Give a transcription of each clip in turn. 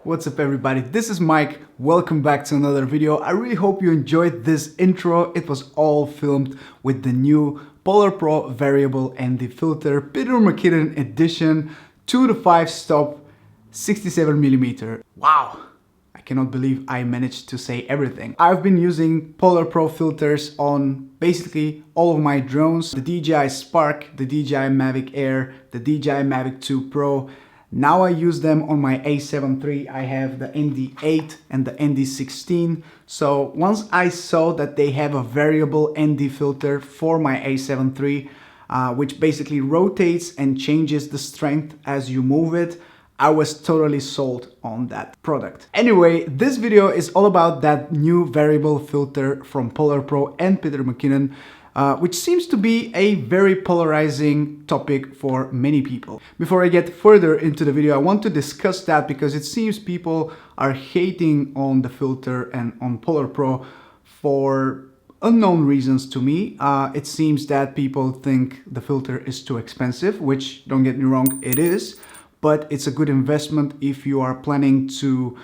What's up everybody, this is Mike. Welcome back to another video. I really hope you enjoyed this intro. It was all filmed with the new PolarPro variable ND filter, Peter Mckinnon edition, 2 to 5 stop, 67mm. Wow! I cannot believe I managed to say everything. I've been using PolarPro filters on basically all of my drones. The DJI Spark, the DJI Mavic Air, the DJI Mavic 2 Pro. Now I use them on my A7 III. I have the ND8 and the ND16. So once I saw that they have a variable ND filter for my A7 III, which basically rotates and changes the strength as you move it, I was totally sold on that product. Anyway, this video is all about that new variable filter from PolarPro and Peter Mckinnon, which seems to be a very polarizing topic for many people. Before I get further into the video, I want to discuss that because it seems people are hating on the filter and on PolarPro for unknown reasons to me. It seems that people think the filter is too expensive, which, don't get me wrong, it is. But it's a good investment if you are planning to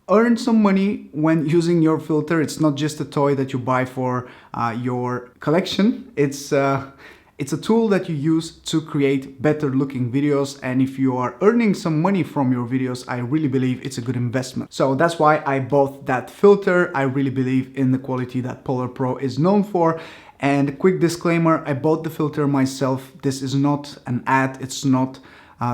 earn some money when using your filter. It's not just a toy that you buy for your collection. It's a tool that you use to create better looking videos, and if you are earning some money from your videos, I really believe it's a good investment. So that's why I bought that filter. I really believe in the quality that PolarPro is known for. And quick disclaimer, I bought the filter myself. This is not an ad, it's not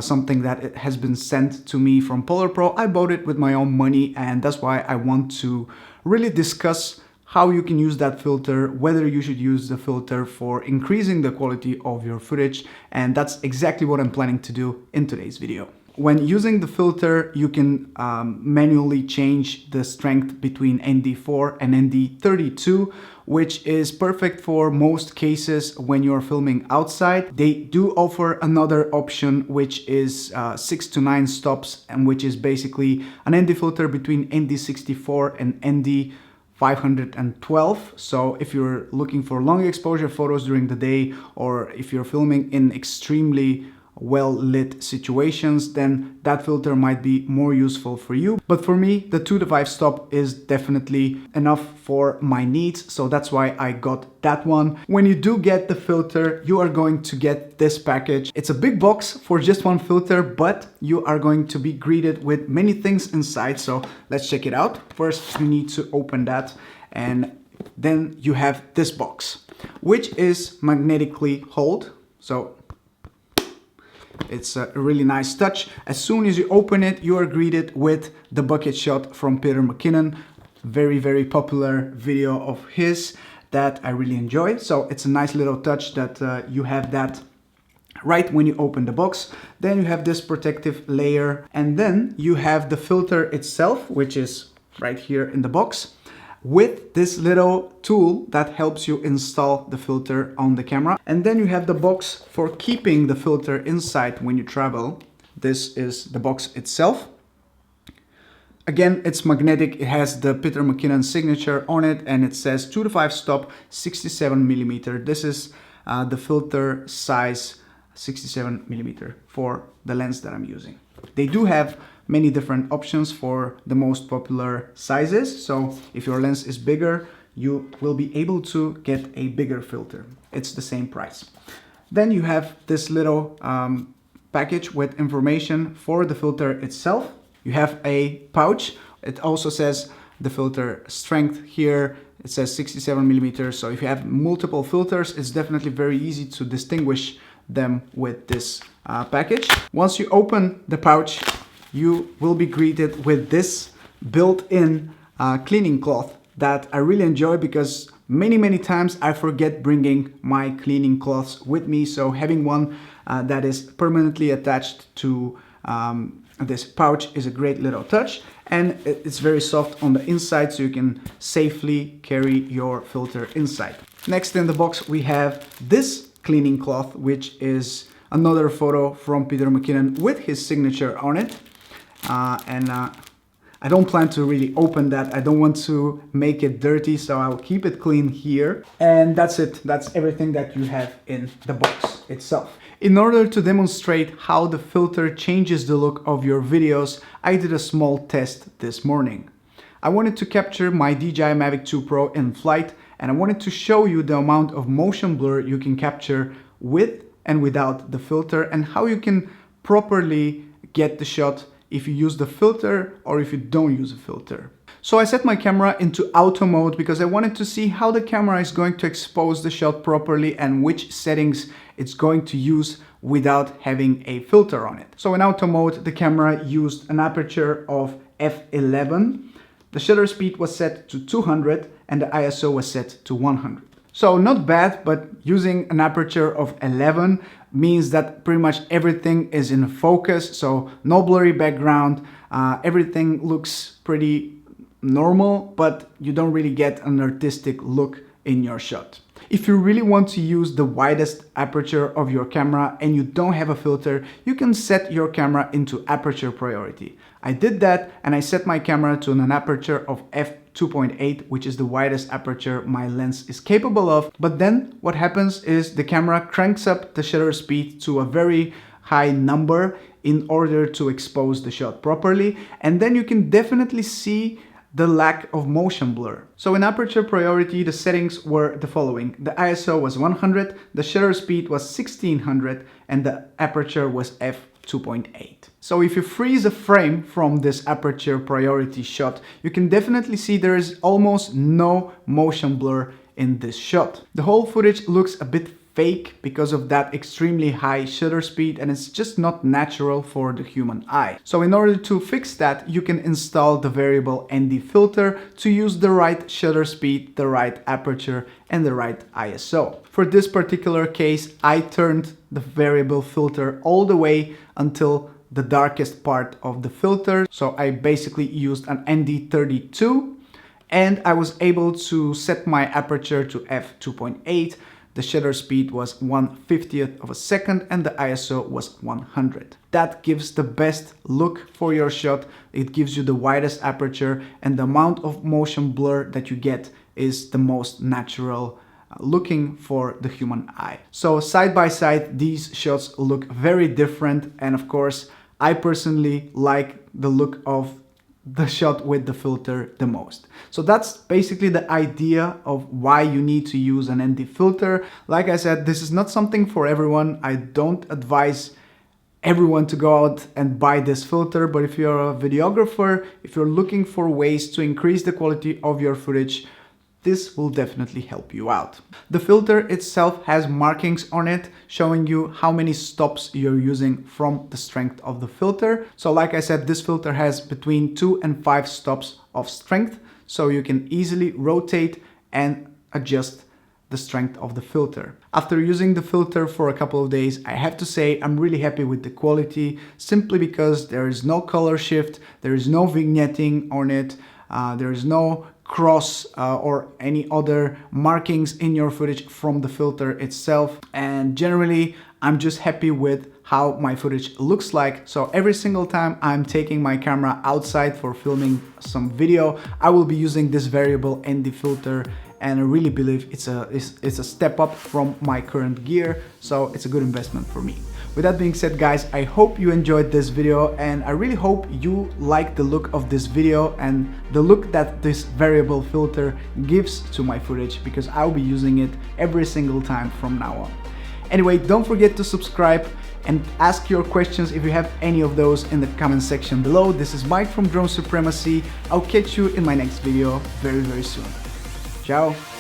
something that it has been sent to me from PolarPro. I bought it with my own money, and that's why I want to really discuss how you can use that filter, whether you should use the filter for increasing the quality of your footage, and that's exactly what I'm planning to do in today's video. When using the filter, you can manually change the strength between ND4 and ND32, which is perfect for most cases when you're filming outside. They do offer another option, which is 6 to 9 stops, and which is basically an ND filter between ND64 and ND512. So if you're looking for long exposure photos during the day, or if you're filming in extremely well-lit situations, then that filter might be more useful for you. But for me, the 2 to 5 stop is definitely enough for my needs, so that's why I got that one. When you do get the filter, you are going to get this package. It's a big box for just one filter, but you are going to be greeted with many things inside, so let's check it out. First, you need to open that, and then you have this box, which is magnetically held. So it's a really nice touch. As soon as you open it, you are greeted with the bucket shot from Peter Mckinnon. Very, very popular video of his that I really enjoy. So it's a nice little touch that you have that right when you open the box. Then you have this protective layer, and then you have the filter itself, which is right here in the box, with this little tool that helps you install the filter on the camera. And then you have the box for keeping the filter inside when you travel. This is the box itself. Again, it's magnetic. It has the Peter Mckinnon signature on it, and it says 2 to 5 stop, 67mm. This is the filter size, 67mm for the lens that I'm using. They do have many different options for the most popular sizes. So if your lens is bigger, you will be able to get a bigger filter. It's the same price. Then you have this little package with information for the filter itself. You have a pouch. It also says the filter strength here. It says 67mm. So if you have multiple filters, it's definitely very easy to distinguish them with this package. Once you open the pouch, you will be greeted with this built-in cleaning cloth that I really enjoy, because many times I forget bringing my cleaning cloths with me. So having one that is permanently attached to this pouch is a great little touch, and it's very soft on the inside, so you can safely carry your filter inside. Next in the box, we have this cleaning cloth, which is another photo from Peter Mckinnon with his signature on it. I don't plan to really open that. I don't want to make it dirty, so I'll keep it clean here. And that's it. That's everything that you have in the box itself. In order to demonstrate how the filter changes the look of your videos, I did a small test this morning. I wanted to capture my DJI Mavic 2 Pro in flight, and I wanted to show you the amount of motion blur you can capture with and without the filter, and how you can properly get the shot if you use the filter or if you don't use a filter. So I set my camera into auto mode because I wanted to see how the camera is going to expose the shot properly and which settings it's going to use without having a filter on it. So in auto mode, the camera used an aperture of f11. The shutter speed was set to 200 and the ISO was set to 100. So not bad, but using an aperture of 11 means that pretty much everything is in focus, so no blurry background, everything looks pretty normal, but you don't really get an artistic look in your shot. If you really want to use the widest aperture of your camera and you don't have a filter, you can set your camera into aperture priority. I did that and I set my camera to an aperture of f2.8, which is the widest aperture my lens is capable of. But then what happens is the camera cranks up the shutter speed to a very high number in order to expose the shot properly, and then you can definitely see the lack of motion blur. So in aperture priority, the settings were the following. The ISO was 100, the shutter speed was 1600, and the aperture was f2.8. So if you freeze a frame from this aperture priority shot, you can definitely see there is almost no motion blur in this shot. The whole footage looks a bit fake because of that extremely high shutter speed, and it's just not natural for the human eye. So in order to fix that, you can install the variable ND filter to use the right shutter speed, the right aperture, and the right ISO. For this particular case, I turned the variable filter all the way until the darkest part of the filter. So I basically used an ND32, and I was able to set my aperture to f2.8. The shutter speed was 1/50th of a second and the ISO was 100. That gives the best look for your shot. It gives you the widest aperture, and the amount of motion blur that you get is the most natural looking for the human eye. So side by side, these shots look very different, and of course I personally like the look of the shot with the filter the most. So that's basically the idea of why you need to use an ND filter. Like I said, this is not something for everyone. I don't advise everyone to go out and buy this filter, but if you're a videographer, if you're looking for ways to increase the quality of your footage, this will definitely help you out. The filter itself has markings on it showing you how many stops you're using from the strength of the filter. So like I said, this filter has between 2 and 5 stops of strength, so you can easily rotate and adjust the strength of the filter. After using the filter for a couple of days, I have to say I'm really happy with the quality, simply because there is no color shift, there is no vignetting on it, there is no cross or any other markings in your footage from the filter itself, and generally I'm just happy with how my footage looks like. So every single time I'm taking my camera outside for filming some video, I will be using this variable ND filter, and I really believe it's a step up from my current gear, so it's a good investment for me. With that being said, guys, I hope you enjoyed this video, and I really hope you like the look of this video and the look that this variable filter gives to my footage, because I'll be using it every single time from now on. Anyway, don't forget to subscribe and ask your questions if you have any of those in the comment section below. This is Mike from Drone Supremacy. I'll catch you in my next video very, very soon. Ciao.